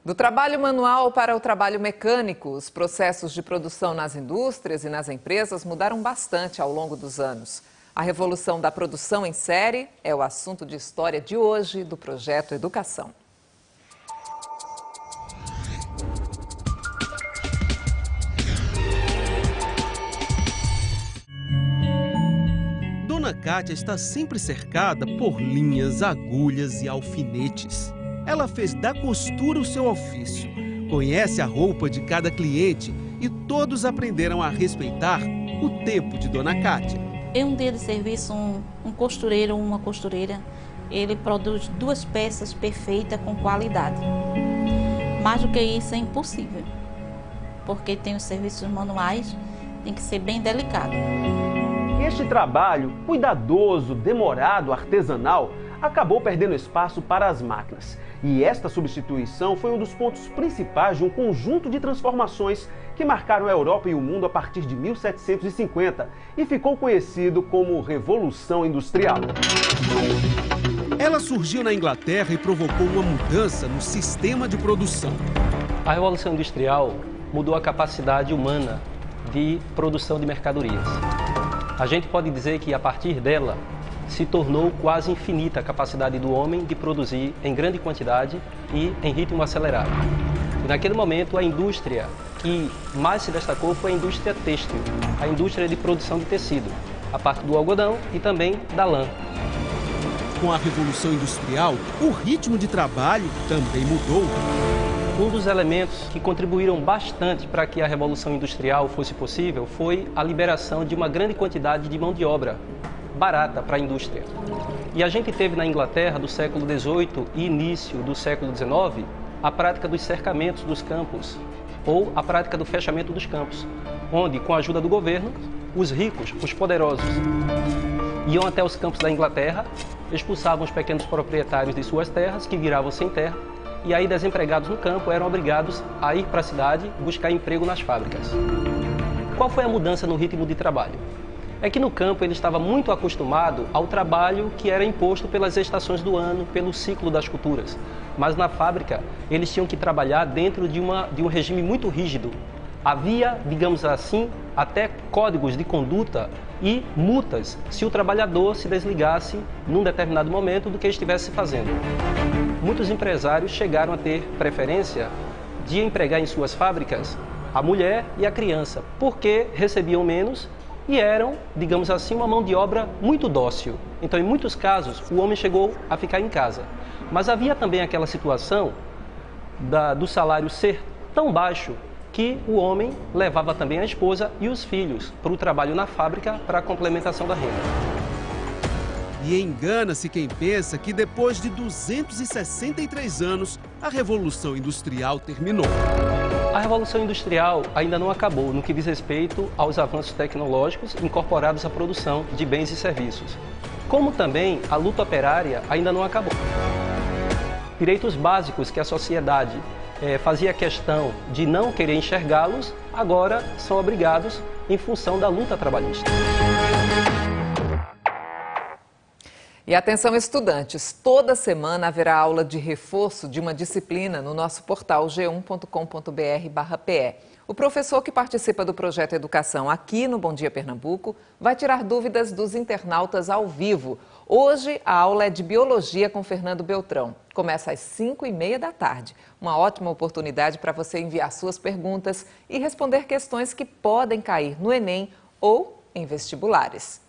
Do trabalho manual para o trabalho mecânico, os processos de produção nas indústrias e nas empresas mudaram bastante ao longo dos anos. A revolução da produção em série é o assunto de história de hoje do Projeto Educação. Dona Kátia está sempre cercada por linhas, agulhas e alfinetes. Ela fez da costura o seu ofício, conhece a roupa de cada cliente e todos aprenderam a respeitar o tempo de Dona Kátia. Em um dia de serviço, um costureiro ou uma costureira, ele produz 2 peças perfeitas com qualidade. Mais do que isso é impossível, porque tem os serviços manuais, tem que ser bem delicado. Este trabalho cuidadoso, demorado, artesanal, acabou perdendo espaço para as máquinas. E esta substituição foi um dos pontos principais de um conjunto de transformações que marcaram a Europa e o mundo a partir de 1750 e ficou conhecido como Revolução Industrial. Ela surgiu na Inglaterra e provocou uma mudança no sistema de produção. A Revolução Industrial mudou a capacidade humana de produção de mercadorias. A gente pode dizer que, a partir dela, se tornou quase infinita a capacidade do homem de produzir em grande quantidade e em ritmo acelerado. E naquele momento, a indústria que mais se destacou foi a indústria têxtil, a indústria de produção de tecido, a parte do algodão e também da lã. Com a Revolução Industrial, o ritmo de trabalho também mudou. Um dos elementos que contribuíram bastante para que a Revolução Industrial fosse possível foi a liberação de uma grande quantidade de mão de obra barata para a indústria. E a gente teve na Inglaterra, do século XVIII e início do século XIX, a prática dos cercamentos dos campos, ou a prática do fechamento dos campos, onde, com a ajuda do governo, os ricos, os poderosos, iam até os campos da Inglaterra, expulsavam os pequenos proprietários de suas terras, que viravam sem terra, e aí desempregados no campo eram obrigados a ir para a cidade buscar emprego nas fábricas. Qual foi a mudança no ritmo de trabalho? É que no campo ele estava muito acostumado ao trabalho que era imposto pelas estações do ano, pelo ciclo das culturas. Mas na fábrica eles tinham que trabalhar dentro de um regime muito rígido. Havia, digamos assim, até códigos de conduta e multas se o trabalhador se desligasse num determinado momento do que estivesse fazendo. Muitos empresários chegaram a ter preferência de empregar em suas fábricas a mulher e a criança, porque recebiam menos e eram, digamos assim, uma mão de obra muito dócil. Então, em muitos casos, o homem chegou a ficar em casa. Mas havia também aquela situação do salário ser tão baixo que o homem levava também a esposa e os filhos para o trabalho na fábrica para a complementação da renda. E engana-se quem pensa que depois de 263 anos, a Revolução Industrial terminou. A Revolução Industrial ainda não acabou no que diz respeito aos avanços tecnológicos incorporados à produção de bens e serviços. Como também a luta operária ainda não acabou. Direitos básicos que a sociedade fazia questão de não querer enxergá-los, agora são obrigados em função da luta trabalhista. E atenção, estudantes, toda semana haverá aula de reforço de uma disciplina no nosso portal g1.com.br/PE. O professor que participa do Projeto Educação aqui no Bom Dia Pernambuco vai tirar dúvidas dos internautas ao vivo. Hoje a aula é de Biologia com Fernando Beltrão. Começa às 5h30 da tarde. Uma ótima oportunidade para você enviar suas perguntas e responder questões que podem cair no Enem ou em vestibulares.